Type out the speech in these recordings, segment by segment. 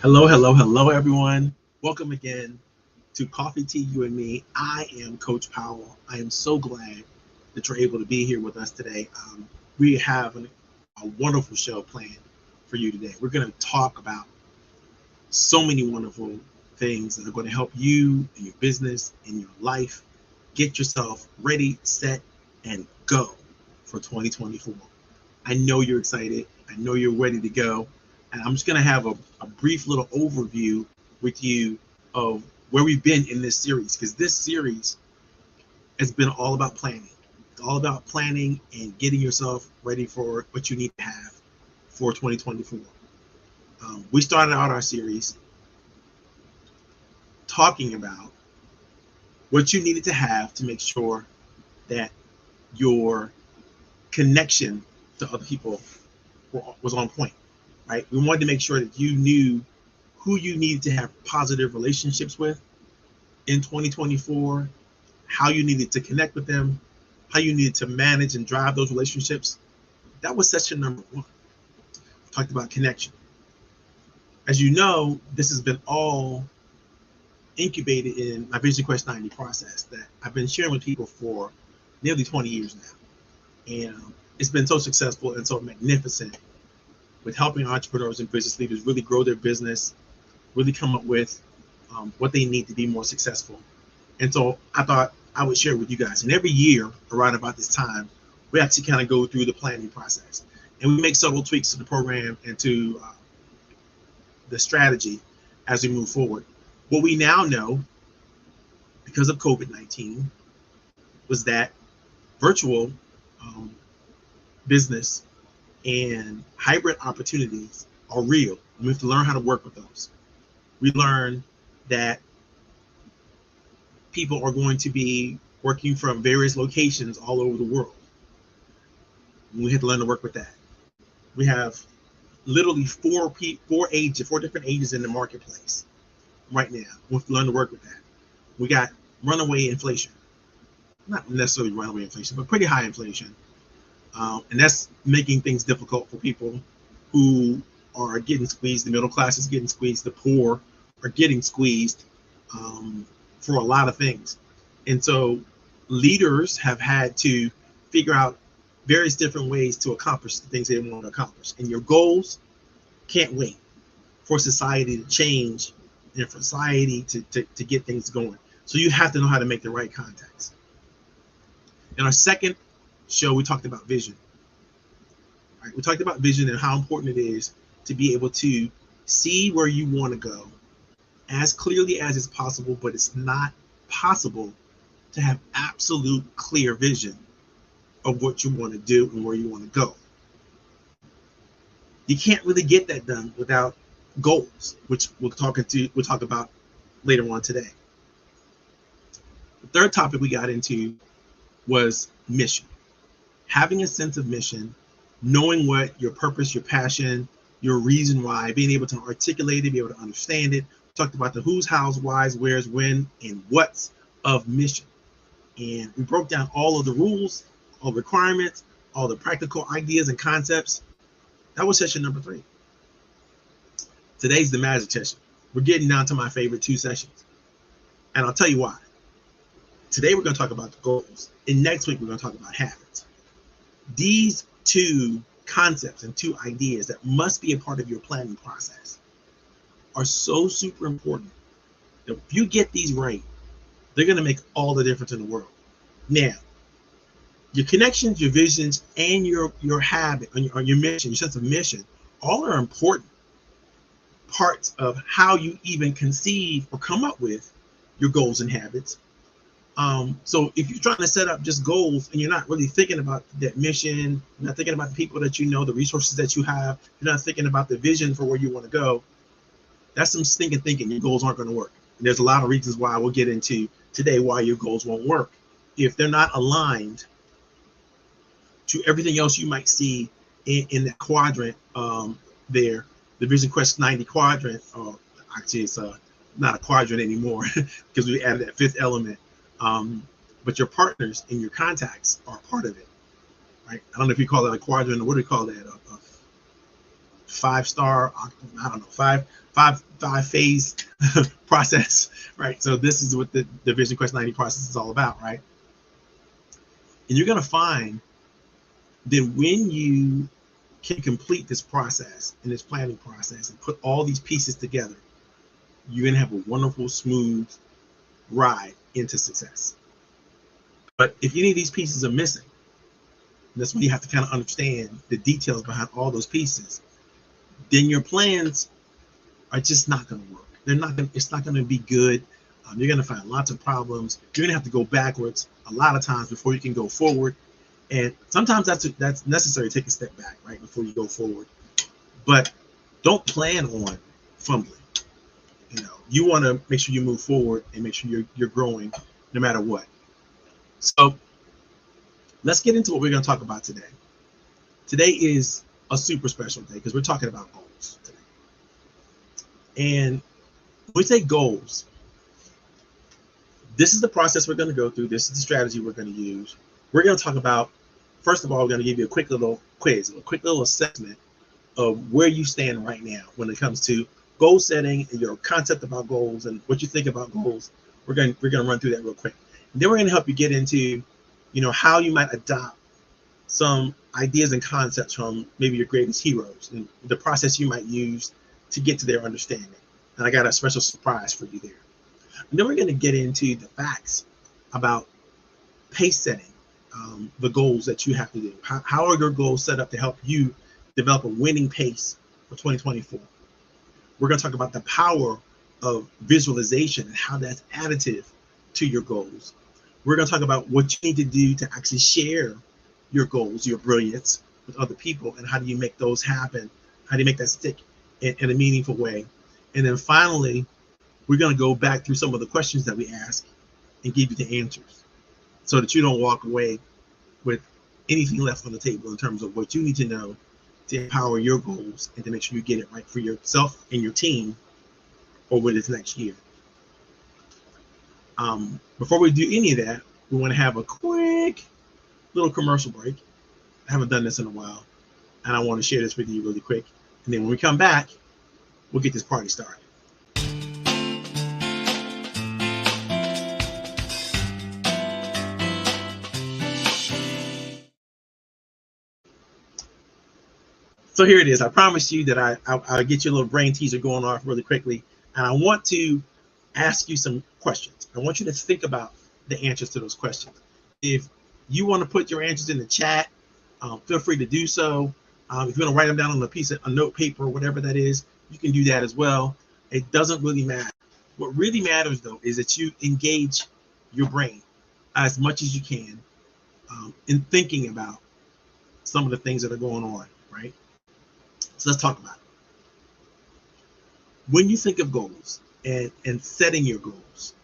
Hello, hello, hello, everyone. Welcome again to Coffee, Tea, You and Me. I am Coach Powell. I am so glad that you're able to be here with us today. We have a wonderful show planned for you today. We're going to talk about so many wonderful things that are going to help you in your business, in your life, get yourself ready, set, and go for 2024. I know you're excited. I know you're ready to go. And I'm just going to have a brief little overview with you of where we've been in this series, because this series has been all about planning. It's all about planning and getting yourself ready for what you need to have for 2024. We started out our series talking about what you needed to have to make sure that your connection to other people was on point. Right? We wanted to make sure that you knew who you needed to have positive relationships with in 2024, how you needed to connect with them, how you needed to manage and drive those relationships. That was session number 1. We talked about connection. As you know, this has been all incubated in my VisionQuest 90 process that I've been sharing with people for nearly 20 years now. And it's been so successful and so magnificent with helping entrepreneurs and business leaders really grow their business, really come up with what they need to be more successful. And so I thought I would share with you guys. And every year around about this time, we actually kind of go through the planning process. And we make several tweaks to the program and to the strategy as we move forward. What we now know, because of COVID-19, was that virtual business and hybrid opportunities are real. We have to learn how to work with those. We learned that people are going to be working from various locations all over the world. We have to learn to work with that. We have literally four different ages in the marketplace right now. We have to learn to work with that. We got runaway inflation. Not necessarily runaway inflation, but pretty high inflation. And that's making things difficult for people who are getting squeezed. The middle class is getting squeezed. The poor are getting squeezed for a lot of things. And so leaders have had to figure out various different ways to accomplish the things they want to accomplish. And your goals can't wait for society to change and for society to get things going. So you have to know how to make the right contacts. In our second show, we talked about vision. All right, we talked about vision and how important it is to be able to see where you want to go as clearly as is possible, but it's not possible to have absolute clear vision of what you want to do and where you want to go. You can't really get that done without goals, which we'll talk about later on today. The third topic we got into was mission. having a sense of mission, knowing what your purpose, your passion, your reason why, being able to articulate it, be able to understand it. We talked about the who's, how's, why's, where's, when, and what's of mission. And we broke down all of the rules, all the requirements, all the practical ideas and concepts. That was session number 3. Today's the magic session. We're getting down to my favorite 2 sessions. And I'll tell you why. Today we're going to talk about the goals. And next week we're going to talk about habits. These 2 concepts and 2 ideas that must be a part of your planning process are so super important that if you get these right, they're going to make all the difference in the world. Now, your connections, your visions, and your habit, or your mission, your sense of mission, all are important parts of how you even conceive or come up with your goals and habits. So if you're trying to set up just goals and you're not really thinking about that mission, you're not thinking about the people that you know, the resources that you have, you're not thinking about the vision for where you want to go, that's some stinking thinking. Your goals aren't going to work. And there's a lot of reasons why we'll get into today why your goals won't work. If they're not aligned to everything else you might see in that quadrant there, the VisionQuest 90 quadrant, actually it's not a quadrant anymore because we added that 5th element. But your partners and your contacts are part of it, right? I don't know if you call that a quadrant or what do you call that? A 5-star, I don't know, five phase process, right? So this is what the VisionQuest 90 process is all about, right? And you're going to find that when you can complete this process and this planning process and put all these pieces together, you're going to have a wonderful, smooth ride into success. But if any of these pieces are missing, that's when you have to kind of understand the details behind all those pieces, then your plans are just not going to work. It's not going to be good. You're going to find lots of problems. You're going to have to go backwards a lot of times before you can go forward. And sometimes that's necessary to take a step back, right, before you go forward. But don't plan on fumbling. You want to make sure you move forward and make sure you're growing no matter what. So let's get into what we're going to talk about today. Today is a super special day because we're talking about goals today. And when we say goals, this is the process we're going to go through. This is the strategy we're going to use. We're going to talk about, first of all, we're going to give you a quick little quiz, a quick little assessment of where you stand right now when it comes to goal setting and your concept about goals and what you think about goals. We're going to run through that real quick. And then we're going to help you get into, how you might adopt some ideas and concepts from maybe your greatest heroes and the process you might use to get to their understanding. And I got a special surprise for you there. And then we're going to get into the facts about pace setting, the goals that you have to do. How are your goals set up to help you develop a winning pace for 2024? We're going to talk about the power of visualization and how that's additive to your goals. We're going to talk about what you need to do to actually share your goals, your brilliance with other people, and how do you make those happen? How do you make that stick in a meaningful way? And then finally, we're going to go back through some of the questions that we ask and give you the answers so that you don't walk away with anything left on the table in terms of what you need to know to empower your goals and to make sure you get it right for yourself and your team over this next year. Before we do any of that, we want to have a quick little commercial break. I haven't done this in a while, and I want to share this with you really quick. And then when we come back, we'll get this party started. So here it is. I promised you that I'll get you a little brain teaser going off really quickly. And I want to ask you some questions. I want you to think about the answers to those questions. If you want to put your answers in the chat, feel free to do so. If you want to write them down on a note paper or whatever that is, you can do that as well. It doesn't really matter. What really matters, though, is that you engage your brain as much as you can in thinking about some of the things that are going on, right? So let's talk about it. When you think of goals and setting your goals,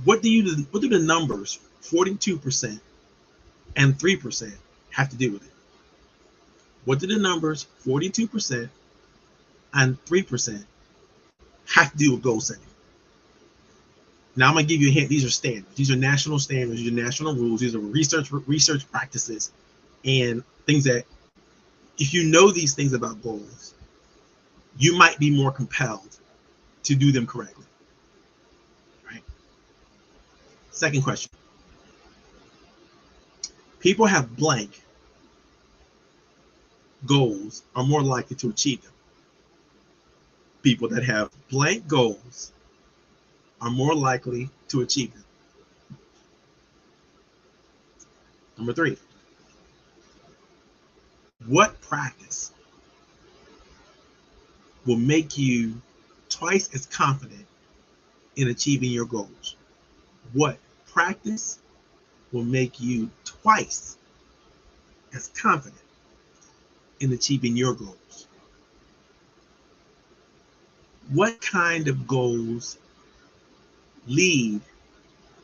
what do the numbers 42%, and 3% have to do with it. What do the numbers 42% and 3% have to do with goal setting? Now I'm gonna give you a hint. These are standards. These are national standards. These are national rules. These are research practices and things that, if you know these things about goals, you might be more compelled to do them correctly. Right? Second question. People have blank goals are more likely to achieve them. People that have blank goals are more likely to achieve them. Number 3, what practice will make you twice as confident in achieving your goals? What practice will make you twice as confident in achieving your goals? What kind of goals lead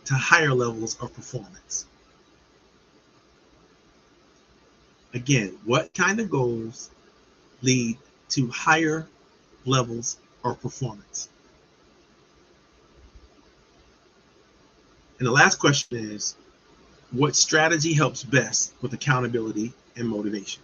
to higher levels of performance? Again, what kind of goals lead to higher levels of performance? And the last question is, what strategy helps best with accountability and motivation?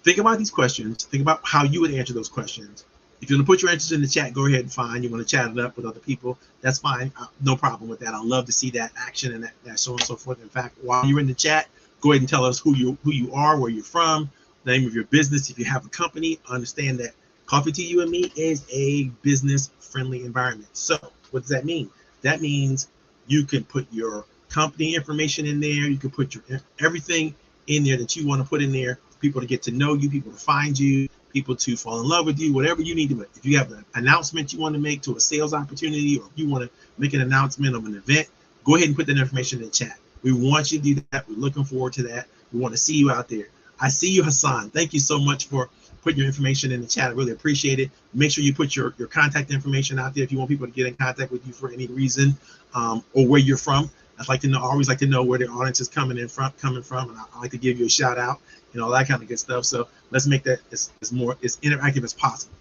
Think about these questions. Think about how you would answer those questions. If you want to put your answers in the chat, go ahead and fine. You want to chat it up with other people, that's fine. No problem with that. I love to see that action and that so on and so forth. In fact, while you're in the chat, go ahead and tell us who you are, where you're from, the name of your business. If you have a company, understand that Coffee to You and Me is a business-friendly environment. So what does that mean? That means you can put your company information in there. You can put your everything in there that you want to put in there. People to get to know you, people to find you, people to fall in love with you, whatever you need to make. If you have an announcement you want to make to a sales opportunity, or if you want to make an announcement of an event, go ahead and put that information in the chat. We want you to do that. We're looking forward to that. We want to see you out there. I see you, Hassan. Thank you so much for putting your information in the chat. I really appreciate it. Make sure you put your contact information out there if you want people to get in contact with you for any reason, or where you're from. I'd like to know. I always like to know where the audience is coming from, and I like to give you a shout out and all that kind of good stuff. So let's make that as interactive as possible.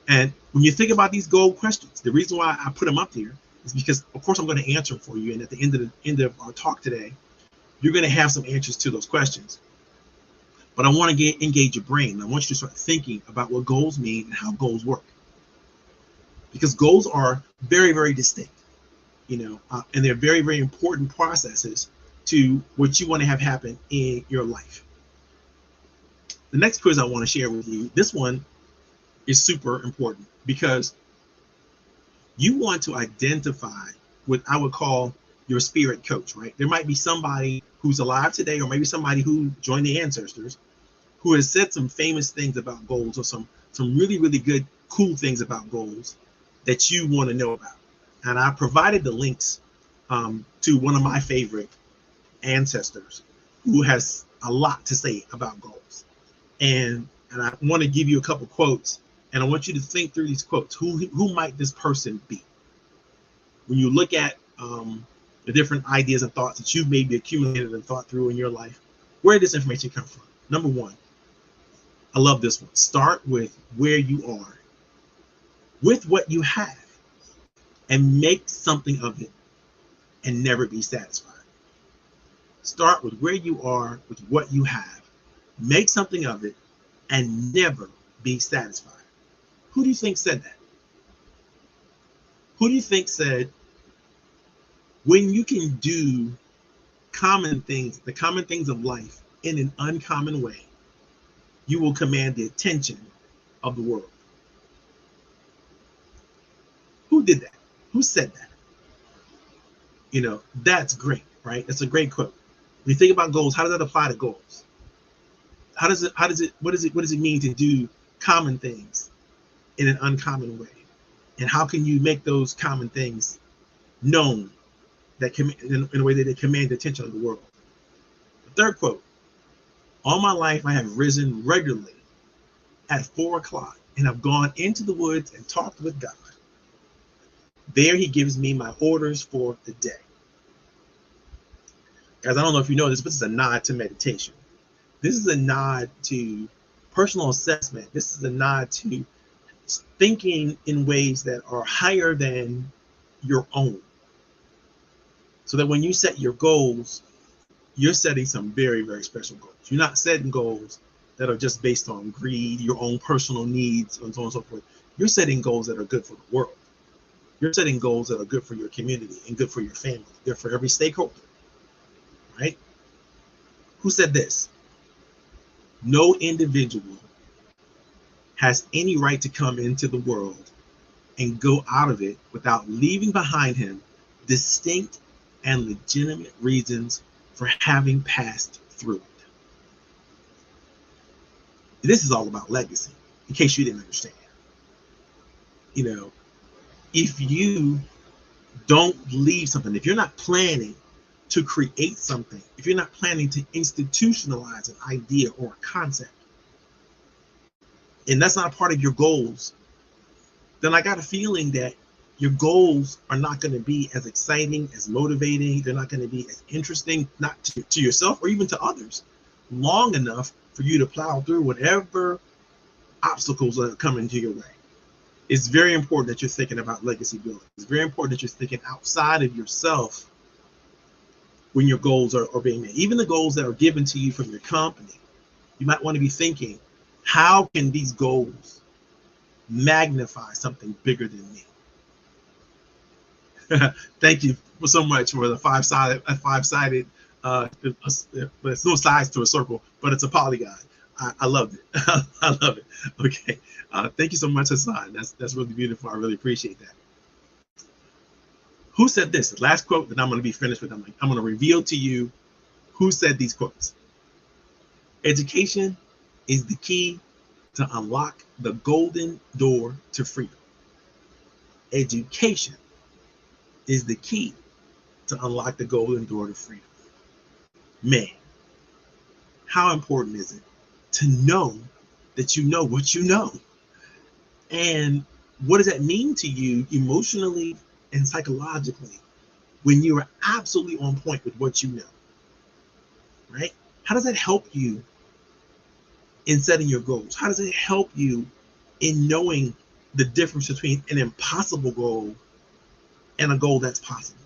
And when you think about these goal questions, the reason why I put them up here is because, of course, I'm going to answer them for you. And at the end of our talk today, you're going to have some answers to those questions. But I want to engage your brain. I want you to start thinking about what goals mean and how goals work, because goals are very, very distinct. And they're very, very important processes to what you want to have happen in your life. The next quiz I want to share with you, this one is super important, because you want to identify what I would call your spirit coach, right? There might be somebody who's alive today, or maybe somebody who joined the ancestors, who has said some famous things about goals, or some really, really good, cool things about goals that you want to know about. And I provided the links to one of my favorite ancestors who has a lot to say about goals. And I want to give you a couple quotes, and I want you to think through these quotes. Who might this person be? When you look at the different ideas and thoughts that you've maybe accumulated and thought through in your life, where did this information come from? Number 1, I love this one. Start with where you are, with what you have, and make something of it, and never be satisfied. Start with where you are, with what you have, make something of it, and never be satisfied. Who do you think said that? Who do you think said, when you can do common things, the common things of life, in an uncommon way, you will command the attention of the world? Who did that? Who said that? That's great, right? That's a great quote. When you think about goals, how does that apply to goals? What does it mean to do common things in an uncommon way? And how can you make those common things known that in a way that they command the attention of the world? The third quote: all my life I have risen regularly at 4 o'clock and have gone into the woods and talked with God. There he gives me my orders for the day. Guys, I don't know if you know this, but this is a nod to meditation. This is a nod to personal assessment. This is a nod to thinking in ways that are higher than your own. So that when you set your goals, you're setting some very, very special goals. You're not setting goals that are just based on greed, your own personal needs, and so on and so forth. You're setting goals that are good for the world. You're setting goals that are good for your community and good for your family, good for every stakeholder, right? Who said this? No individual has any right to come into the world and go out of it without leaving behind him distinct and legitimate reasons for having passed through it. This is all about legacy, in case you didn't understand. You know, if you don't leave something, if you're not planning to create something, if you're not planning to institutionalize an idea or a concept, and that's not a part of your goals, then I got a feeling that your goals are not going to be as exciting, as motivating. They're not going to be as interesting, not to yourself or even to others, long enough for you to plow through whatever obstacles are coming to your way. It's very important that you're thinking about legacy building. It's very important that you're thinking outside of yourself when your goals are being made. Even the goals that are given to you from your company, you might want to be thinking, how can these goals magnify something bigger than me? Thank you so much for the five-sided, there's no sides to a circle, but it's a polygon. I loved it. I love it. Okay. Thank you so much, Hassan. That's really beautiful. I really appreciate that. Who said this? The last quote that I'm going to be finished with. I'm going to reveal to you who said these quotes. Education is the key to unlock the golden door to freedom. Education is the key to unlock the golden door to freedom. Man, how important is it to know that you know what you know? And what does that mean to you emotionally and psychologically when you are absolutely on point with what you know, right? How does that help you in setting your goals? How does it help you in knowing the difference between an impossible goal and a goal that's possible,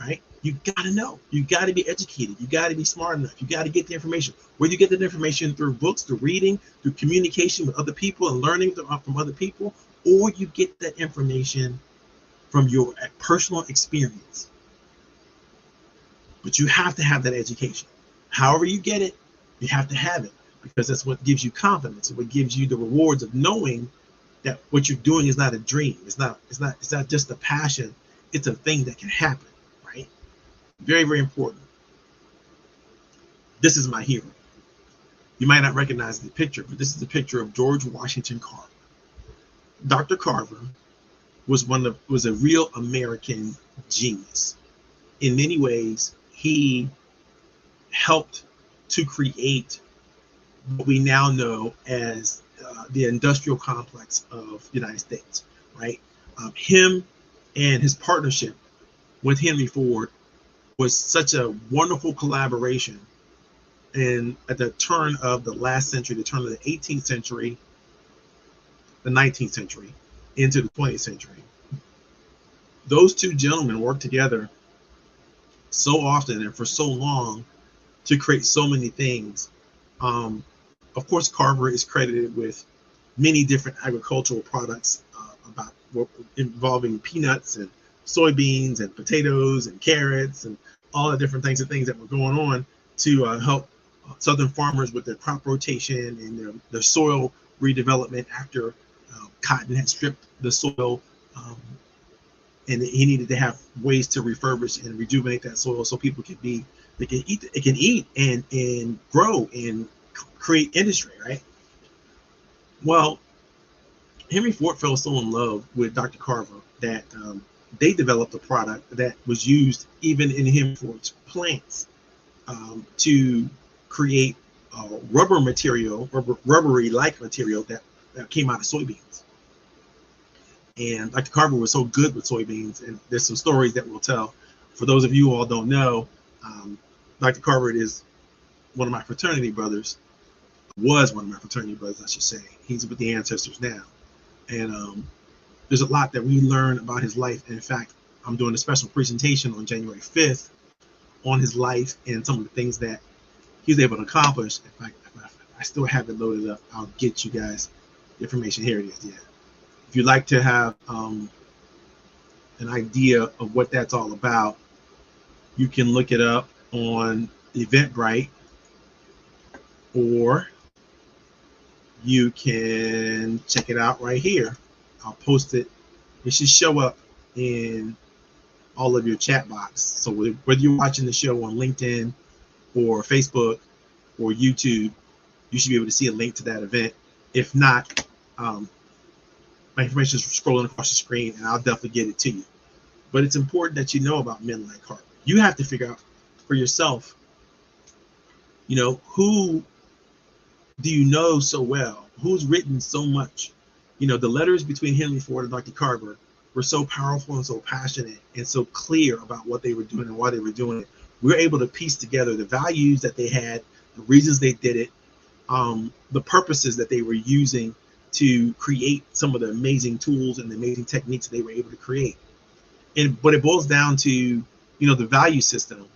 right? You got to know. You got to be educated. You got to be smart enough. You got to get the information. Whether you get that information through books, through reading, through communication with other people and learning from other people, or you get that information from your personal experience. But you have to have that education. However you get it, you have to have it, because that's what gives you confidence. It's what gives you the rewards of knowing that what you're doing is not a dream. It's not just a passion. It's a thing that can happen, right? Very, very important. This is my hero. You might not recognize the picture, but this is a picture of George Washington Carver. Dr. Carver was a real American genius. In many ways, he helped to create what we now know as the industrial complex of the United States, right? Him and his partnership with Henry Ford was such a wonderful collaboration. And at the turn of the last century, the turn of the 18th century, the 19th century, into the 20th century, those two gentlemen worked together so often and for so long to create so many things. Of course, Carver is credited with many different agricultural products involving peanuts and soybeans and potatoes and carrots and all the different things that were going on to help Southern farmers with their crop rotation and their soil redevelopment after cotton had stripped the soil, and he needed to have ways to refurbish and rejuvenate that soil so people can eat and grow and create industry, right? Well, Henry Ford fell so in love with Dr. Carver that they developed a product that was used even in Henry Ford's plants to create rubbery-like material that came out of soybeans. And Dr. Carver was so good with soybeans, and there's some stories that we'll tell. For those of you who all don't know, Dr. Carver is one of my fraternity brothers, was one of my fraternity brothers, I should say. He's with the ancestors now. And there's a lot that we learn about his life. And in fact, I'm doing a special presentation on January 5th on his life and some of the things that he was able to accomplish. In fact, I still have it loaded up. I'll get you guys the information. Here it is. Yeah. If you'd like to have an idea of what that's all about, you can look it up on Eventbrite, or you can check it out right here. I'll post it. It should show up in all of your chat box. So whether you're watching the show on LinkedIn or Facebook or YouTube, you should be able to see a link to that event. If not, my information is scrolling across the screen, and I'll definitely get it to you. But it's important that you know about men like Carver. You have to figure out for yourself, who do you know so well? Who's written so much? The letters between Henry Ford and Dr. Carver were so powerful and so passionate and so clear about what they were doing and why they were doing it. We were able to piece together the values that they had, the reasons they did it, the purposes that they were using to create some of the amazing tools and the amazing techniques they were able to create. But it boils down to, the value system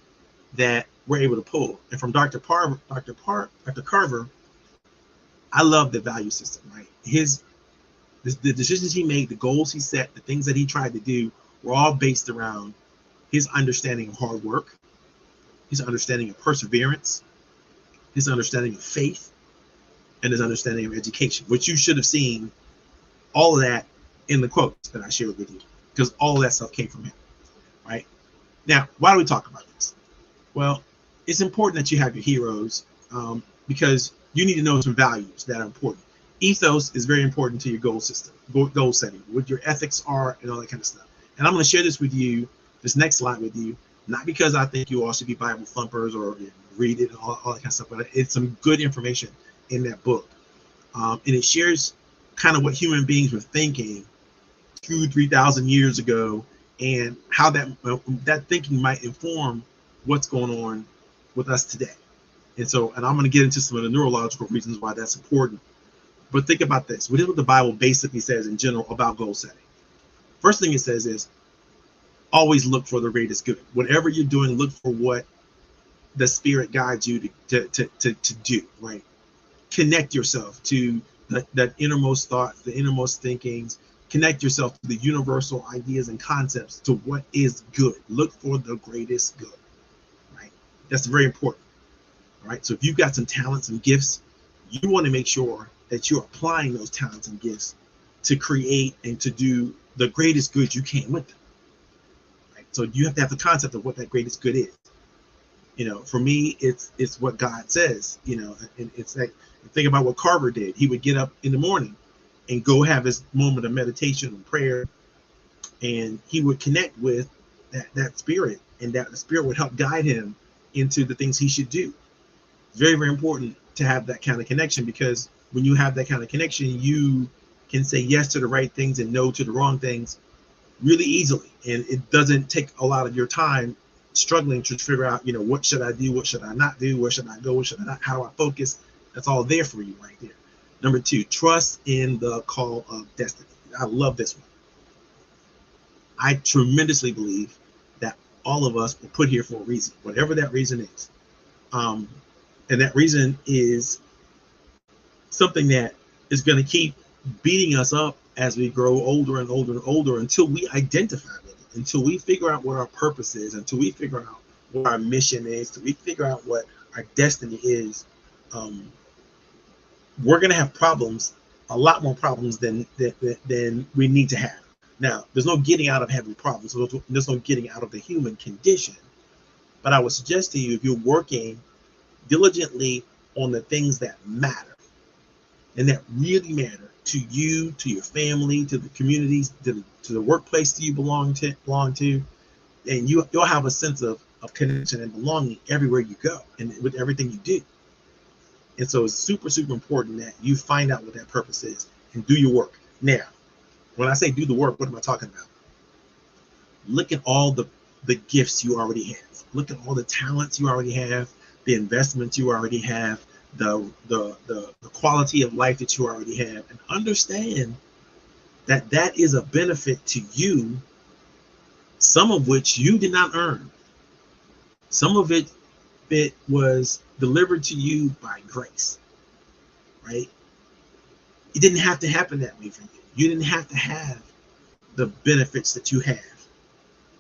that we're able to pull. And from Dr. Carver, I love the value system, right? The decisions he made, the goals he set, the things that he tried to do were all based around his understanding of hard work, his understanding of perseverance, his understanding of faith, and his understanding of education, which you should have seen all of that in the quotes that I shared with you, because all of that stuff came from him, right? Now, why do we talk about this? Well, it's important that you have your heroes, because you need to know some values that are important. Ethos is very important to your goal system, goal setting, what your ethics are, and all that kind of stuff. And I'm going to share this with you, this next slide with you, not because I think you all should be Bible thumpers or read it and all that kind of stuff, but it's some good information in that book. And it shares kind of what human beings were thinking 2,000-3,000 years ago, and how that thinking might inform what's going on with us today. And I'm going to get into some of the neurological reasons why that's important. But think about this. What is what the Bible basically says in general about goal setting? First thing it says is always look for the greatest good. Whatever you're doing, look for what the Spirit guides you to do, right? Connect yourself to that innermost thoughts, the innermost thinkings. Connect yourself to the universal ideas and concepts, to what is good. Look for the greatest good, right? That's very important, right? So if you've got some talents and gifts, you want to make sure that you're applying those talents and gifts to create and to do the greatest good you can with them, right? So you have to have the concept of what that greatest good is. For me, it's what God says, and it's like, think about what Carver did. He would get up in the morning and go have his moment of meditation and prayer, and he would connect with that spirit, and that the spirit would help guide him into the things he should do. It's very, very important to have that kind of connection, because when you have that kind of connection, you can say yes to the right things and no to the wrong things really easily, and it doesn't take a lot of your time struggling to figure out, what should I do, what should I not do, where should I go, what should I not, how do I focus? That's all there for you right there. Number 2, trust in the call of destiny. I love this one. I tremendously believe that all of us were put here for a reason, whatever that reason is. And that reason is something that is going to keep beating us up as we grow older and older and older, until we identify with it, until we figure out what our purpose is, until we figure out what our mission is, until we figure out what our destiny is. We're going to have problems, a lot more problems than we need to have. Now, there's no getting out of having problems. There's no getting out of the human condition. But I would suggest to you, if you're working diligently on the things that matter and that really matter to you, to your family, to the communities, to the workplace that you belong to, and you'll have a sense of connection and belonging everywhere you go and with everything you do. And so it's super, super important that you find out what that purpose is and do your work. Now, When I say do the work, what am I talking about? Look at all the gifts you already have. Look at all the talents you already have, the investments you already have, the quality of life that you already have, and understand that that is a benefit to you, some of which you did not earn. Some of it was delivered to you by grace, right? It didn't have to happen that way for you. You didn't have to have the benefits that you have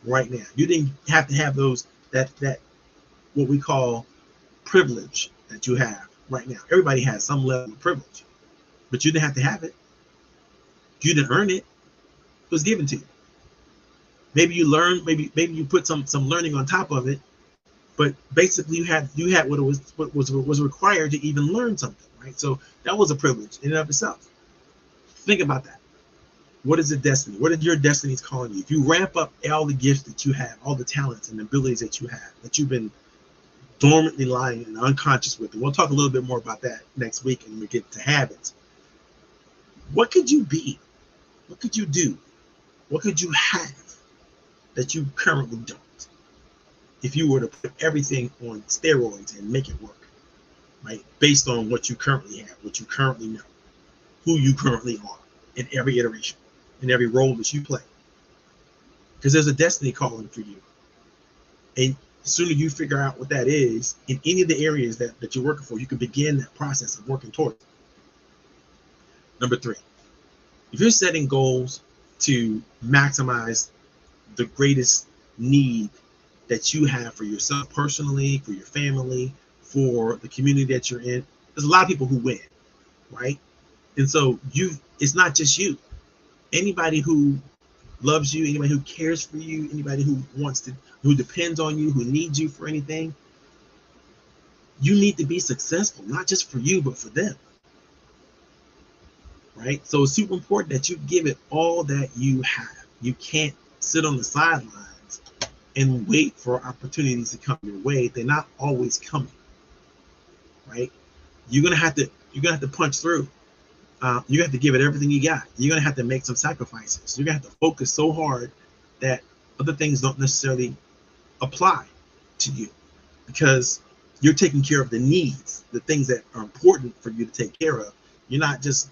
right now. You didn't have to have those that what we call privilege that you have right now. Everybody has some level of privilege, but you didn't have to have it. You didn't earn it. It was given to you. Maybe you learned, maybe you put some learning on top of it, but basically you had what was required to even learn something, right? So that was a privilege in and of itself. Think about that. What is the destiny? What is your destiny's calling you? If you ramp up all the gifts that you have, all the talents and abilities that you have, that you've been dormantly lying and unconscious with, and we'll talk a little bit more about that next week when we get to habits. What could you be? What could you do? What could you have that you currently don't? If you were to put everything on steroids and make it work, right? Based on what you currently have, what you currently know, who you currently are in every iteration, in every role that you play. Because there's a destiny calling for you. And the sooner you figure out what that is in any of the areas that you're working for, you can begin that process of working towards it. Number 3, if you're setting goals to maximize the greatest need that you have for yourself personally, for your family, for the community that you're in, there's a lot of people who win, right? And so it's not just you. Anybody who loves you, anybody who cares for you, anybody who depends on you, who needs you for anything, you need to be successful, not just for you, but for them. Right? So it's super important that you give it all that you have. You can't sit on the sidelines and wait for opportunities to come your way. They're not always coming. Right? You're gonna have to punch through. You have to give it everything you got. You're gonna have to make some sacrifices. You're gonna have to focus so hard that other things don't necessarily apply to you, because you're taking care of the needs, the things that are important for you to take care of. You're not just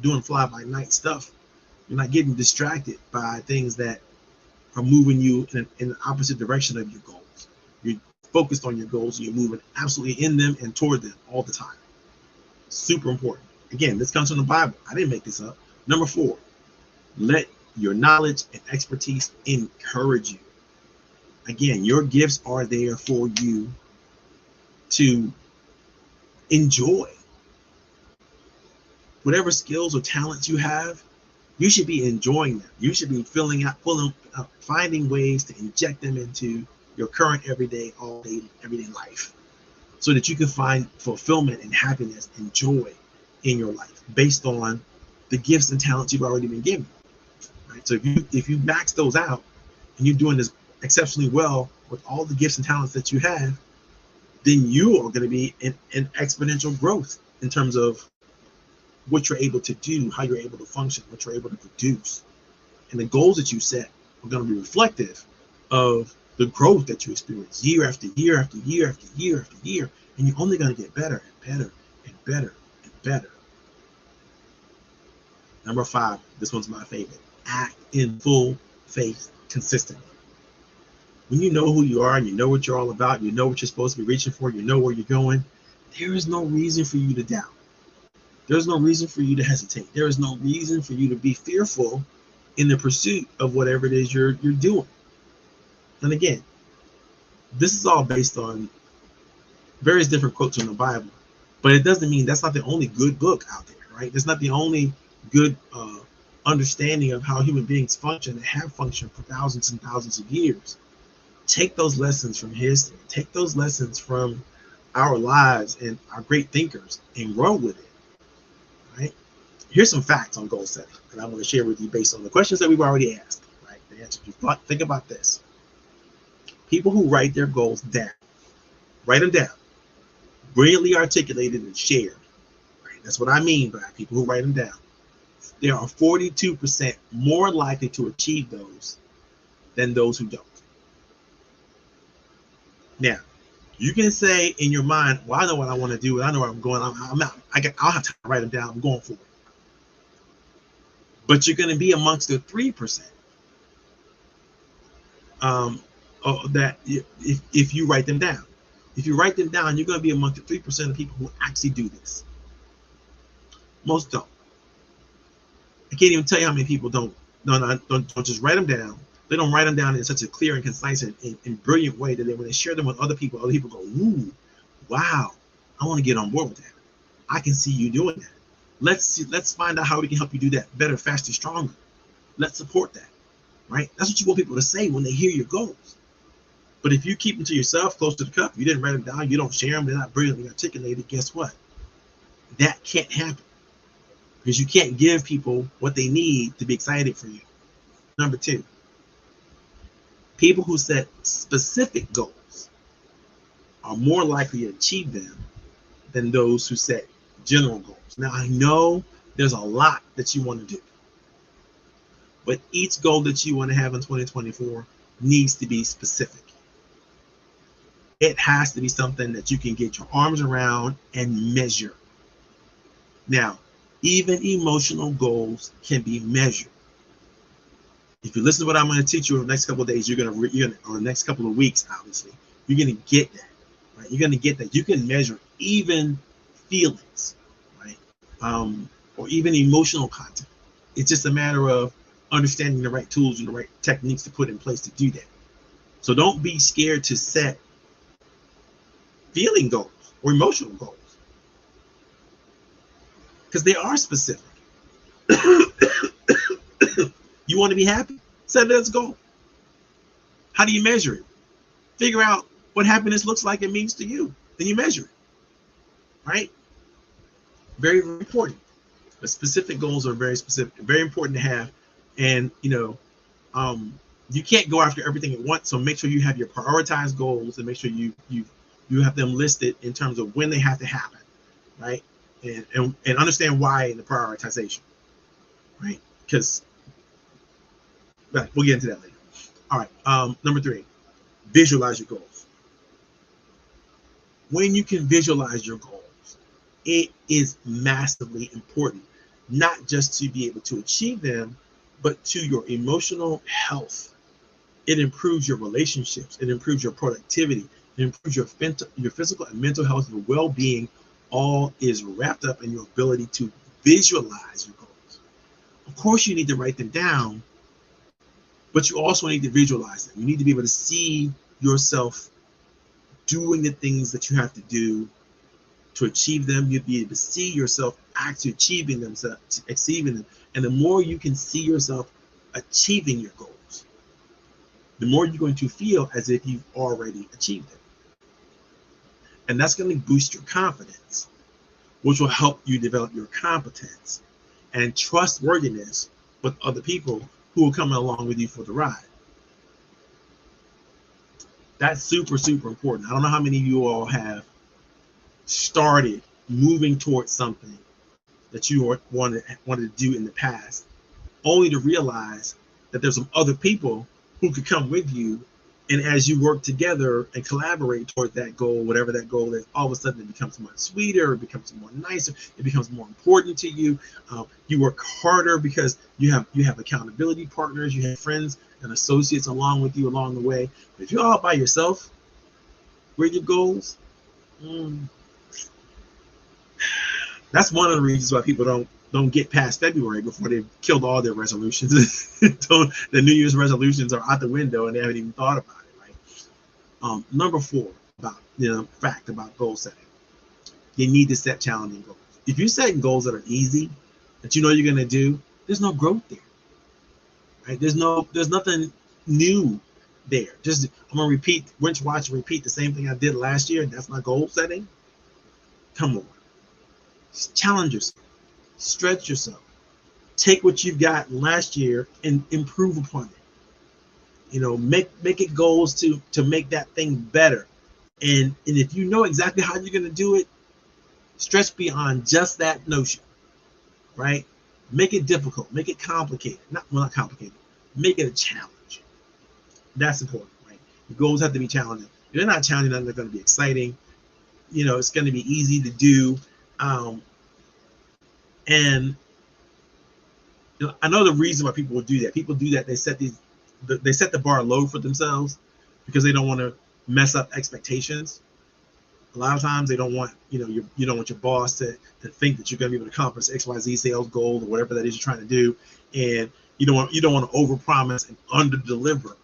doing fly-by-night stuff. You're not getting distracted by things that are moving you in the opposite direction of your goals. You're focused on your goals. You're moving absolutely in them and toward them all the time. Super important. Again, this comes from the Bible. I didn't make this up. Number 4, let your knowledge and expertise encourage you. Again, your gifts are there for you to enjoy. Whatever skills or talents you have, you should be enjoying them. You should be finding ways to inject them into your current everyday life, so that you can find fulfillment and happiness and joy in your life based on the gifts and talents you've already been given. Right? So if you max those out and you're doing this exceptionally well with all the gifts and talents that you have, then you are going to be in exponential growth in terms of what you're able to do, how you're able to function, what you're able to produce. And the goals that you set are going to be reflective of the growth that you experience year after year after year after year after year. And you're only going to get better and better and better and better. Number 5, this one's my favorite. Act in full faith consistently. When you know who you are and you know what you're all about, you know what you're supposed to be reaching for, you know where you're going, there is no reason for you to doubt. There's no reason for you to hesitate. There is no reason for you to be fearful in the pursuit of whatever it is you're doing. And again, this is all based on various different quotes from the Bible, but it doesn't mean that's not the only good book out there, right? That's not the only good understanding of how human beings function and have functioned for thousands and thousands of years. Take those lessons from history. Take those lessons from our lives and our great thinkers and run with it. Right? Here's some facts on goal setting that I want to share with you based on the questions that we've already asked. Right? The answer. Think about this. People who write their goals down, write them down, brilliantly articulated and shared. Right? That's what I mean by people who write them down. They are 42% more likely to achieve those than those who don't. Now, you can say in your mind, well, I know what I want to do, and I know where I'm going. I'm out. I'll have time to write them down. I'm going for it. But you're going to be amongst the 3%. That if you write them down. If you write them down, you're going to be among the 3% of people who actually do this. Most don't. I can't even tell you how many people don't just write them down. They don't write them down in such a clear and concise and brilliant way that when they share them with other people go, ooh, wow, I want to get on board with that. I can see you doing that. Let's find out how we can help you do that better, faster, stronger. Let's support that, right? That's what you want people to say when they hear your goals. But if you keep them to yourself, close to the cup, you didn't write them down, you don't share them, they're not brilliantly articulated, guess what? That can't happen. Because you can't give people what they need to be excited for you. Number 2, people who set specific goals are more likely to achieve them than those who set general goals. Now, I know there's a lot that you want to do, but each goal that you want to have in 2024 needs to be specific. It has to be something that you can get your arms around and measure. Now, even emotional goals can be measured. If you listen to what I'm going to teach you over the next couple of days, or the next couple of weeks, obviously, you're going to get that, right? You're going to get that. You can measure even feelings, right? Or even emotional content. It's just a matter of understanding the right tools and the right techniques to put in place to do that. So don't be scared to set feeling goals or emotional goals, because they are specific. You want to be happy? Set it as a goal. How do you measure it? Figure out what happiness looks like and means to you. Then you measure it, right? Very, very important. But specific goals are very specific, very important to have. And, you can't go after everything at once. So make sure you have your prioritized goals and make sure you have them listed in terms of when they have to happen, right? And understand why in the prioritization, right? Because we'll get into that later. All right. Number 3, visualize your goals. When you can visualize your goals, it is massively important, not just to be able to achieve them, but to your emotional health. It improves your relationships. It improves your productivity. It improves your physical and mental health, your well-being. All is wrapped up in your ability to visualize your goals. Of course, you need to write them down, but you also need to visualize them. You need to be able to see yourself doing the things that you have to do to achieve them. You'd be able to see yourself actually achieving them, exceeding them. And the more you can see yourself achieving your goals, the more you're going to feel as if you've already achieved them. And that's going to boost your confidence, which will help you develop your competence and trustworthiness with other people who will come along with you for the ride. That's super, super important. I don't know how many of you all have started moving towards something that you wanted to do in the past, only to realize that there's some other people who could come with you. And as you work together and collaborate toward that goal, whatever that goal is, all of a sudden it becomes much sweeter, it becomes more nicer, it becomes more important to you. You work harder because you have accountability partners, you have friends and associates along with you along the way. But if you're all by yourself with your goals, that's one of the reasons why people don't get past February before they've killed all their resolutions. The New Year's resolutions are out the window and they haven't even thought about it, right? Number 4, about goal setting. You need to set challenging goals. If you're setting goals that are easy, that you know you're going to do, there's no growth there, right? There's nothing new there. Just I'm going to watch and repeat the same thing I did last year. That's my goal setting. Come on. Challenge yourself. Stretch yourself. Take what you've got last year and improve upon it. Make it goals to make that thing better. And if you know exactly how you're going to do it, stretch beyond just that notion, right? Make it difficult. Make it complicated. Not complicated. Make it a challenge. That's important, right? The goals have to be challenging. If they're not challenging, then they're going to be exciting. It's going to be easy to do. And I know the reason why people will do that. People do that. They set the bar low for themselves because they don't want to mess up expectations. A lot of times they don't want, you don't want your boss to think that you're going to be able to accomplish XYZ sales goal or whatever that is you're trying to do, and you don't want to overpromise and underdeliver.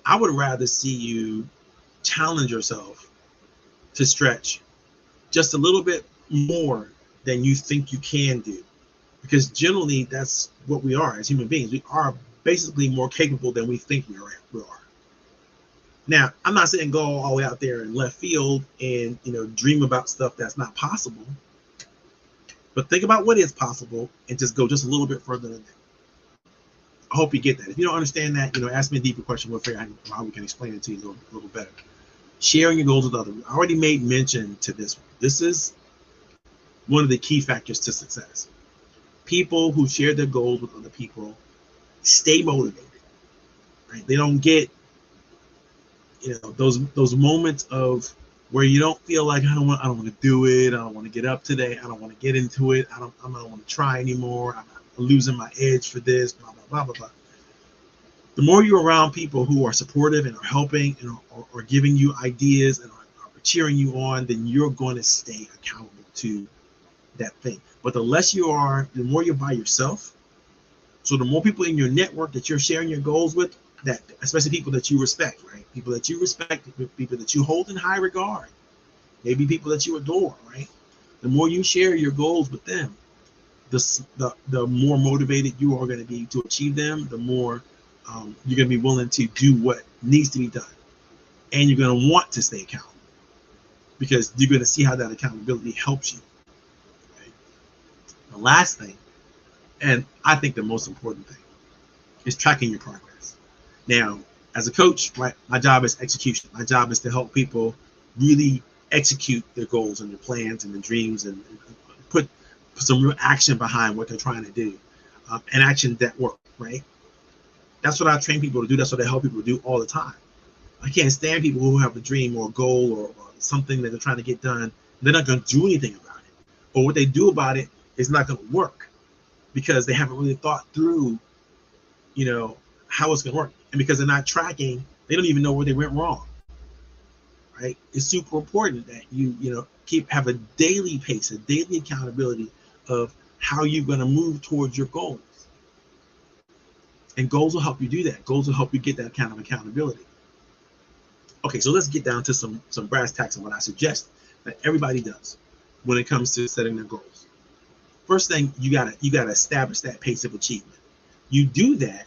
I would rather see you challenge yourself to stretch just a little bit more than you think you can do, because generally that's what we are as human beings. We are basically more capable than we think we are. Now, I'm not saying go all the way out there in left field and dream about stuff that's not possible, but think about what is possible and just go just a little bit further than that. I hope you get that. If you don't understand that, ask me a deeper question. We'll figure out how we can explain it to you a little better. Sharing your goals with others. I already made mention to this one. This is one of the key factors to success. People who share their goals with other people stay motivated. Right? They don't get those moments of where you don't feel like I don't want to do it. I don't want to get up today. I don't want to get into it. I don't want to try anymore. I'm losing my edge for this. Blah blah blah blah blah. The more you're around people who are supportive and are helping and are giving you ideas and are cheering you on, then you're going to stay accountable to that thing. But the less you are, the more you're by yourself. So the more people in your network that you're sharing your goals with, that especially people that you respect, right? People that you respect, people that you hold in high regard, maybe people that you adore, right? The more you share your goals with them, the more motivated you are going to be to achieve them, the more you're going to be willing to do what needs to be done. And you're going to want to stay accountable because you're going to see how that accountability helps you. Right? The last thing, and I think the most important thing, is tracking your progress. Now, as a coach, my job is execution. My job is to help people really execute their goals and their plans and their dreams and put some real action behind what they're trying to do, and action that work, right? That's what I train people to do. That's what I help people to do all the time. I can't stand people who have a dream or a goal or something that they're trying to get done. They're not going to do anything about it. Or what they do about it is not going to work because they haven't really thought through, how it's going to work. And because they're not tracking, they don't even know where they went wrong. Right? It's super important that you have a daily pace, a daily accountability of how you're going to move towards your goals. And goals will help you do that. Goals will help you get that kind of accountability. Okay, so let's get down to some brass tacks on what I suggest that everybody does when it comes to setting their goals. First thing, you gotta establish that pace of achievement. You do that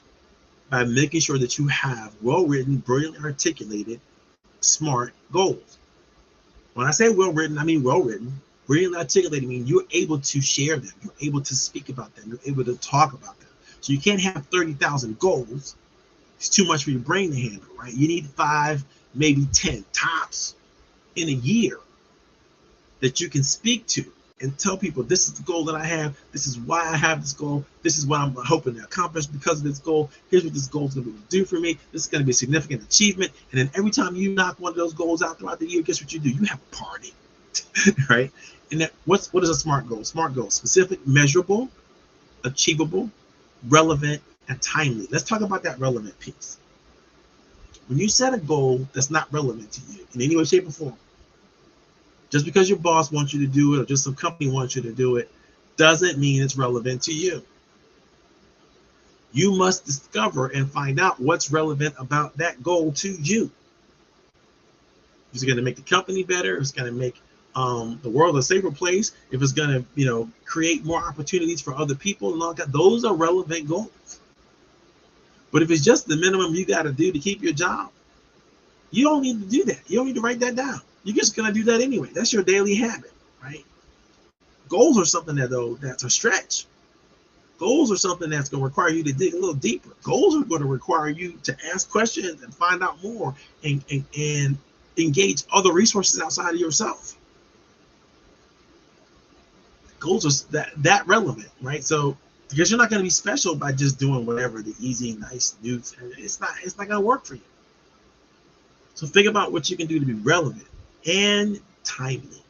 by making sure that you have well-written, brilliantly articulated, smart goals. When I say well-written, I mean well-written. Brilliantly articulated means you're able to share them. You're able to speak about them. You're able to talk about them. So you can't have 30,000 goals. It's too much for your brain to handle, right? You need 5, maybe 10 tops in a year that you can speak to and tell people, this is the goal that I have. This is why I have this goal. This is what I'm hoping to accomplish because of this goal. Here's what this goal is going to be able to do for me. This is going to be a significant achievement. And then every time you knock one of those goals out throughout the year, guess what you do? You have a party, right? And what is a SMART goal? SMART goal: specific, measurable, achievable, relevant, and timely. Let's talk about that relevant piece. When you set a goal that's not relevant to you in any way, shape, or form, just because your boss wants you to do it or just some company wants you to do it, doesn't mean it's relevant to you. You must discover and find out what's relevant about that goal to you. Is it going to make the company better? It's going to make the world a safer place? If it's going to, create more opportunities for other people and all that, those are relevant goals. But if it's just the minimum you got to do to keep your job, you don't need to do that. You don't need to write that down. You're just going to do that anyway. That's your daily habit, right? Goals are something that's a stretch. Goals are something that's going to require you to dig a little deeper. Goals are going to require you to ask questions and find out more and engage other resources outside of yourself. Goals are that relevant, right? So because you're not going to be special by just doing whatever the easy, nice, new. It's not going to work for you. So think about what you can do to be relevant and timely.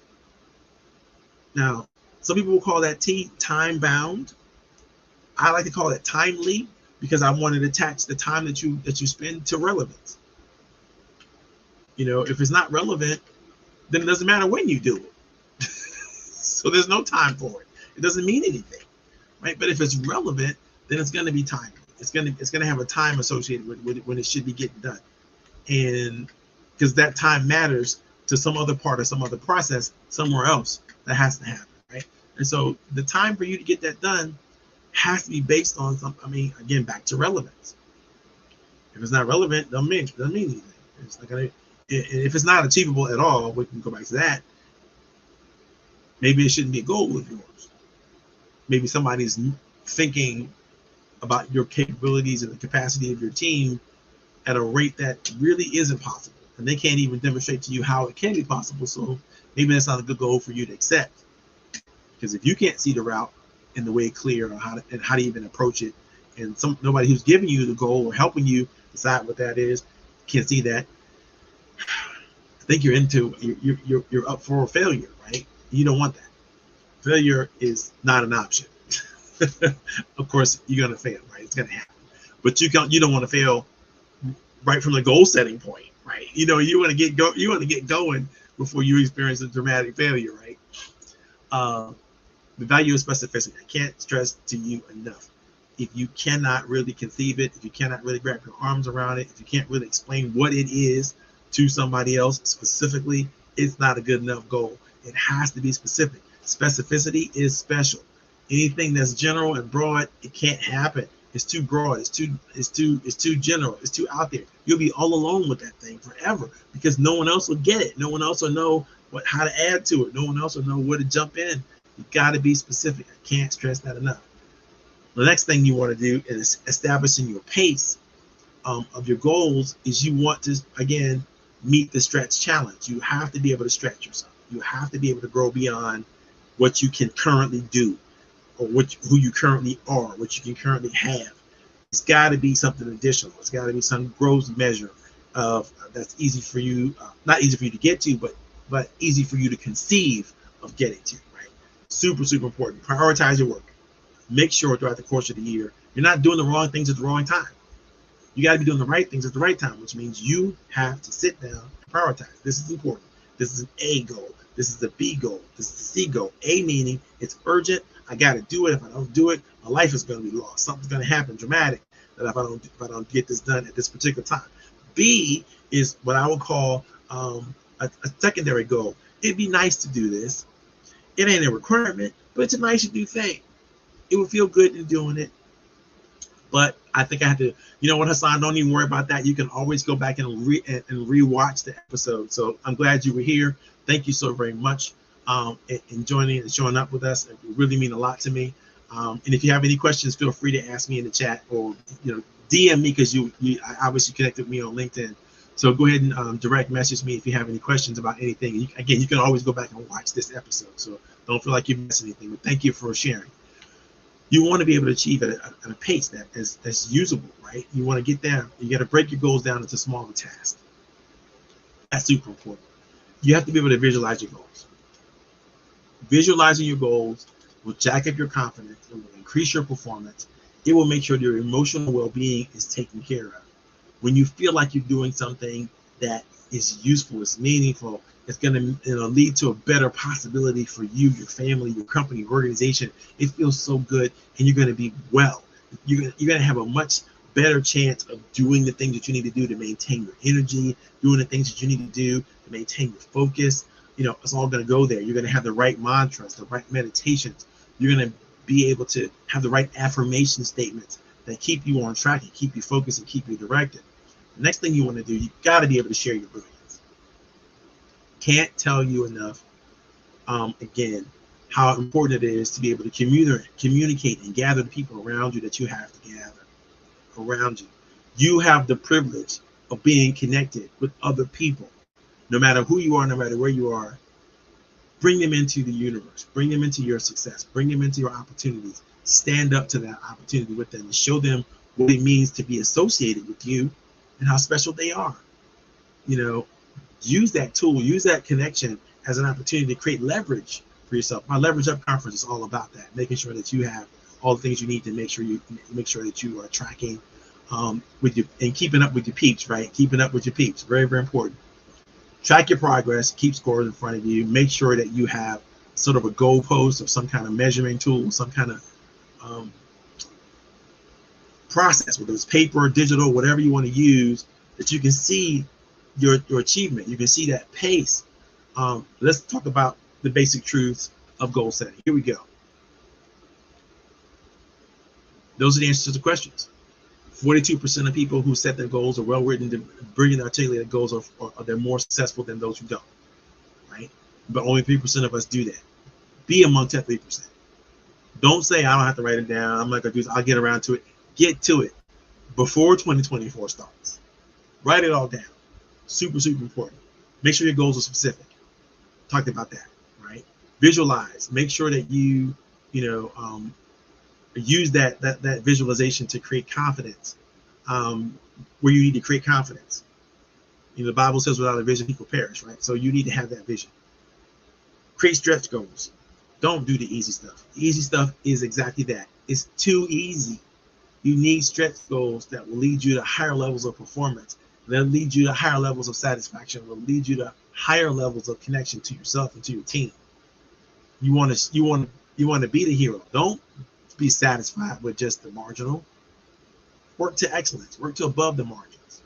Now, some people will call that time bound. I like to call it timely because I want to attach the time that you spend to relevance. If it's not relevant, then it doesn't matter when you do it. So there's no time for it. It doesn't mean anything, right? But if it's relevant, then it's going to be timely. It's going to have a time associated with when it should be getting done, and because that time matters to some other part or some other process somewhere else that has to happen, right? And so the time for you to get that done has to be based on something. Again, back to relevance. If it's not relevant, doesn't mean anything. It's not gonna. If it's not achievable at all, we can go back to that. Maybe it shouldn't be a goal of yours. Maybe somebody's thinking about your capabilities and the capacity of your team at a rate that really isn't possible, and they can't even demonstrate to you how it can be possible. So maybe that's not a good goal for you to accept, because if you can't see the route in the way clear, or how to even approach it, and nobody who's giving you the goal or helping you decide what that is can't see that, I think you're up for a failure, right? You don't want that. Failure is not an option. Of course, you're gonna fail, right? It's gonna happen, but you don't want to fail right from the goal setting point, right? You want to get going before you experience a dramatic failure, right? The value of specificity. I can't stress to you enough. If you cannot really conceive it, if you cannot really wrap your arms around it, if you can't really explain what it is to somebody else specifically, it's not a good enough goal. It has to be specific. Specificity is special. Anything that's general and broad, it can't happen. It's too broad. It's too general. It's too out there. You'll be all alone with that thing forever because no one else will get it. No one else will know how to add to it. No one else will know where to jump in. You got to be specific. I can't stress that enough. The next thing you want to do is establishing your pace of your goals. Is you want to, again, meet the stretch challenge. You have to be able to stretch yourself. You have to be able to grow beyond what you can currently do, or who you currently are, what you can currently have. It's got to be something additional. It's got to be some growth measure of that's easy for you, not easy for you to get to, but easy for you to conceive of getting to, right? Super, super important. Prioritize your work. Make sure throughout the course of the year, you're not doing the wrong things at the wrong time. You got to be doing the right things at the right time, which means you have to sit down and prioritize. This is important. This is an A goal. This is the B goal. This is the C goal. A meaning it's urgent. I got to do it. If I don't do it, my life is going to be lost. Something's going to happen dramatic that if I don't get this done at this particular time. B is what I would call a secondary goal. It'd be nice to do this. It ain't a requirement, but it's a nice to do thing. It would feel good in doing it. But I think I have to, you know what, Hassan, don't even worry about that. You can always go back and rewatch the episode. So I'm glad you were here. Thank you so very much in joining and showing up with us. It really mean a lot to me. And if you have any questions, feel free to ask me in the chat, or DM me, because you obviously connected with me on LinkedIn. So go ahead and direct message me if you have any questions about anything. You can always go back and watch this episode. So don't feel like you missed anything. But thank you for sharing. You want to be able to achieve at a pace that's usable, right? You want to get there. You got to break your goals down into smaller tasks. That's super important. You have to be able to visualize your goals. Visualizing your goals will jack up your confidence. It will increase your performance. It will make sure your emotional well-being is taken care of. When you feel like you're doing something that is useful, is meaningful, it's going to lead to a better possibility for you, your family, your company, your organization. It feels so good, and you're going to be well. You're going to have a much better chance of doing the things that you need to do to maintain your energy, doing the things that you need to do to maintain your focus. It's all going to go there. You're going to have the right mantras, the right meditations. You're going to be able to have the right affirmation statements that keep you on track and keep you focused and keep you directed. The next thing you want to do, you got to be able to share your brilliance. Can't tell you enough, again, how important it is to be able to communicate and gather the people around you that you have to gather around you. You have the privilege of being connected with other people. No matter who you are, no matter where you are, Bring them into the universe. Bring them into your success. Bring them into your opportunities. Stand up to that opportunity with them and show them what it means to be associated with you and how special they are. You know, use that tool, use that connection as an opportunity to create leverage for yourself. My Leverage Up conference is all about that, making sure that you have all the things you need to make sure that you are tracking with you and keeping up with your peeps, right? Keeping up with your peeps, very, very important. Track your progress, keep scores in front of you, make sure that you have sort of a goalpost or some kind of measuring tool, some kind of process, whether it's paper, digital, whatever you want to use, that you can see your achievement. You can see that pace. Let's talk about the basic truths of goal setting. Here we go. Those are the answers to the questions. 42% of people who set their goals are well-written, brilliant, articulated goals are they're more successful than those who don't, right? But only 3% of us do that. Be amongst that 3%. Don't say, I don't have to write it down. I'm not going to do this. I'll get around to it. Get to it before 2024 starts. Write it all down. Super, super important. Make sure your goals are specific. Talked about that, right? Visualize. Make sure that you use that visualization to create confidence where you need to create confidence. You know, the Bible says without a vision, people perish, right? So you need to have that vision. Create stretch goals. Don't do the easy stuff. The easy stuff is exactly that. It's too easy. You need stretch goals that will lead you to higher levels of performance. That'll lead you to higher levels of satisfaction. Will lead you to higher levels of connection to yourself and to your team. You want to be the hero. Don't be satisfied with just the marginal. Work to excellence. Work to above the margins.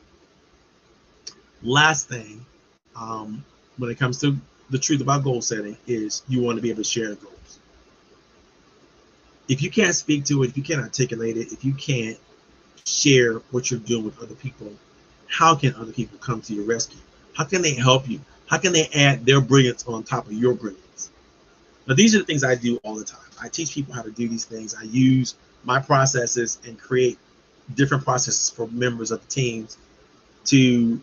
Last thing, when it comes to the truth about goal setting, is you want to be able to share goals. If you can't speak to it, if you can't articulate it, if you can't share what you're doing with other people, how can other people come to your rescue? How can they help you? How can they add their brilliance on top of your brilliance? Now, these are the things I do all the time. I teach people how to do these things. I use my processes and create different processes for members of the teams to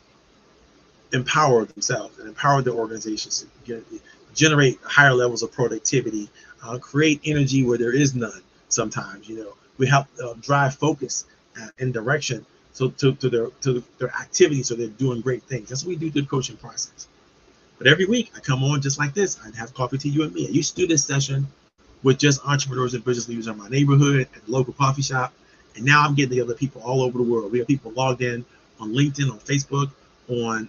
empower themselves and empower their organizations, generate higher levels of productivity, create energy where there is none. Sometimes, we help drive focus and direction to their activities, so they're doing great things. That's what we do through the coaching process. But every week I come on just like this. I'd have coffee to you and me. I used to do this session with just entrepreneurs and business leaders in my neighborhood at the local coffee shop. And now I'm getting together people all over the world. We have people logged in on LinkedIn, on Facebook, on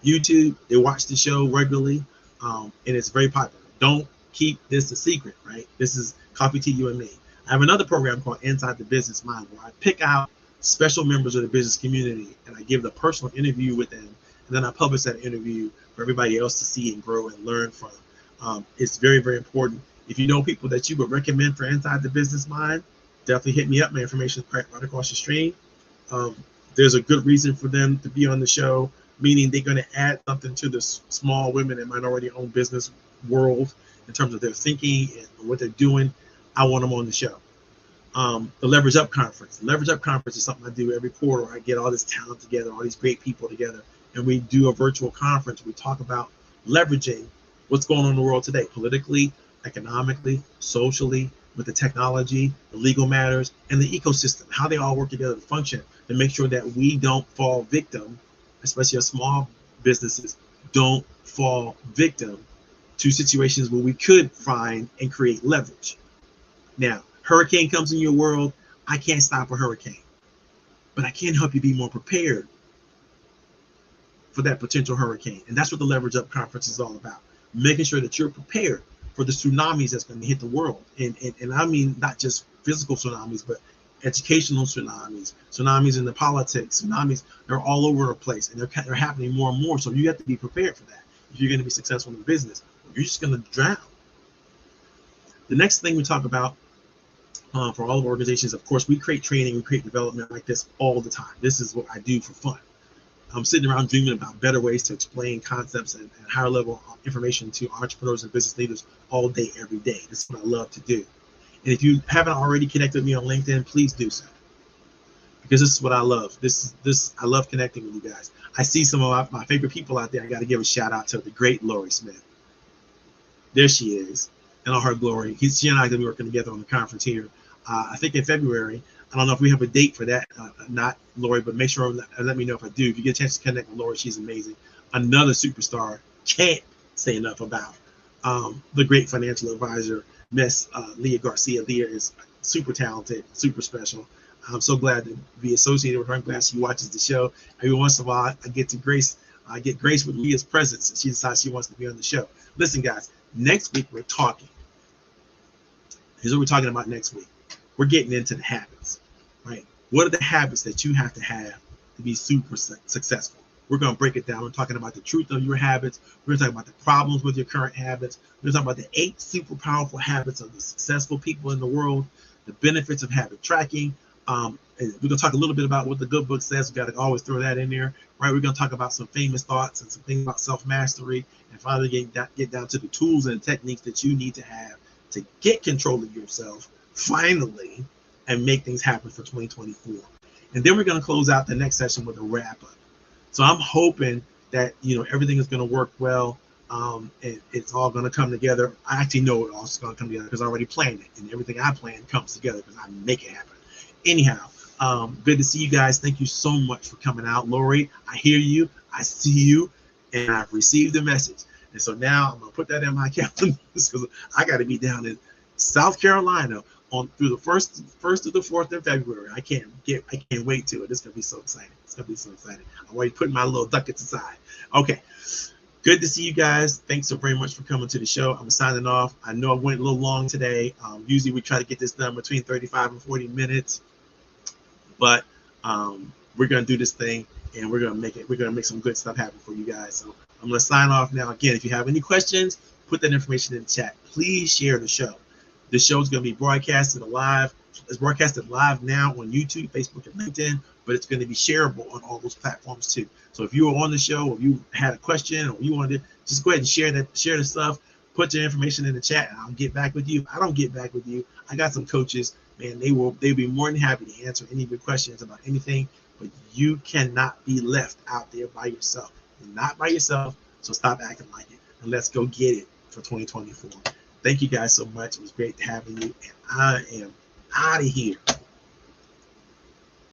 YouTube. They watch the show regularly, and it's very popular. Don't keep this a secret, right? This is coffee to you and me. I have another program called Inside the Business Mind, where I pick out special members of the business community and I give the personal interview with them, and then I publish that interview for everybody else to see and grow and learn from. It's very, very important. If you know people that you would recommend for Inside the Business Mind, definitely hit me up. My information is right across the stream. There's a good reason for them to be on the show, meaning they're going to add something to the small women and minority-owned business world in terms of their thinking and what they're doing. I want them on the show. The Leverage Up Conference. The Leverage Up Conference is something I do every quarter. I get all this talent together, all these great people together, and we do a virtual conference. We talk about leveraging what's going on in the world today, politically, economically, socially, with the technology, the legal matters, and the ecosystem, how they all work together to function to make sure that we don't fall victim, especially as small businesses, don't fall victim to situations where we could find and create leverage. Now, hurricane comes in your world. I can't stop a hurricane, but I can help you be more prepared for that potential hurricane. And that's what the Leverage Up Conference is all about, making sure that you're prepared for the tsunamis that's going to hit the world. And I mean, not just physical tsunamis, but educational tsunamis in the politics, tsunamis, they're all over the place, and they're happening more and more. So you have to be prepared for that if you're going to be successful in business. You're just going to drown. The next thing we talk about for all of our organizations, of course, we create training, we create development like this all the time. This is what I do for fun. I'm sitting around dreaming about better ways to explain concepts and higher level information to entrepreneurs and business leaders all day, every day. This is what I love to do. And if you haven't already connected with me on LinkedIn, please do so, because this is what I love. I love connecting with you guys. I see some of my favorite people out there. I got to give a shout out to the great Lori Smith. There she is in all her glory. She and I are going to be working together on the conference here. I think in February. I don't know if we have a date for that, not Lori, but make sure let me know if I do. If you get a chance to connect with Lori, she's amazing. Another superstar. Can't say enough about the great financial advisor, Miss Leah Garcia. Leah is super talented, super special. I'm so glad to be associated with her. I'm glad she watches the show. Every once in a while, I get grace with Leah's presence, and she decides she wants to be on the show. Listen, guys, next week we're talking. Here's what we're talking about next week. We're getting into the habits, right? What are the habits that you have to be super successful? We're going to break it down. We're talking about the truth of your habits. We're talking about the problems with your current habits. We're talking about the 8 super powerful habits of the successful people in the world, the benefits of habit tracking. And we're going to talk a little bit about what the good book says. We got to always throw that in there, right? We're going to talk about some famous thoughts and some things about self-mastery, and finally get down to the tools and techniques that you need to have to get control of yourself finally and make things happen for 2024. And then we're going to close out the next session with a wrap up. So I'm hoping that everything is going to work well, and it's all going to come together. I actually know it all is going to come together because I already planned it, and everything I plan comes together because I make it happen. Anyhow, good to see you guys. Thank you so much for coming out. Lori, I hear you, I see you, and I've received the message. And so now I'm going to put that in my calendar because I got to be down in South Carolina through the first to the 4th of February. I can't wait to it. It's gonna be so exciting. I'm already putting my little ducats aside. Okay, good to see you guys. Thanks so very much for coming to the show. I'm signing off. I know I went a little long today. Usually we try to get this done between 35 and 40 minutes, but we're gonna do this thing and we're gonna make some good stuff happen for you guys. So I'm gonna sign off now. Again, if you have any questions, put that information in the chat. Please share the show. This show is going to be broadcasted live. It's broadcasted live now on YouTube, Facebook, and LinkedIn, but it's going to be shareable on all those platforms too. So if you were on the show, or you had a question, or you wanted to, just go ahead and share the stuff. Put your information in the chat, and I'll get back with you. If I don't get back with you, I got some coaches, man. They'll be more than happy to answer any of your questions about anything. But you cannot be left out there by yourself. You're not by yourself, so stop acting like it, and let's go get it for 2024. Thank you guys so much. It was great having you, and I am out of here.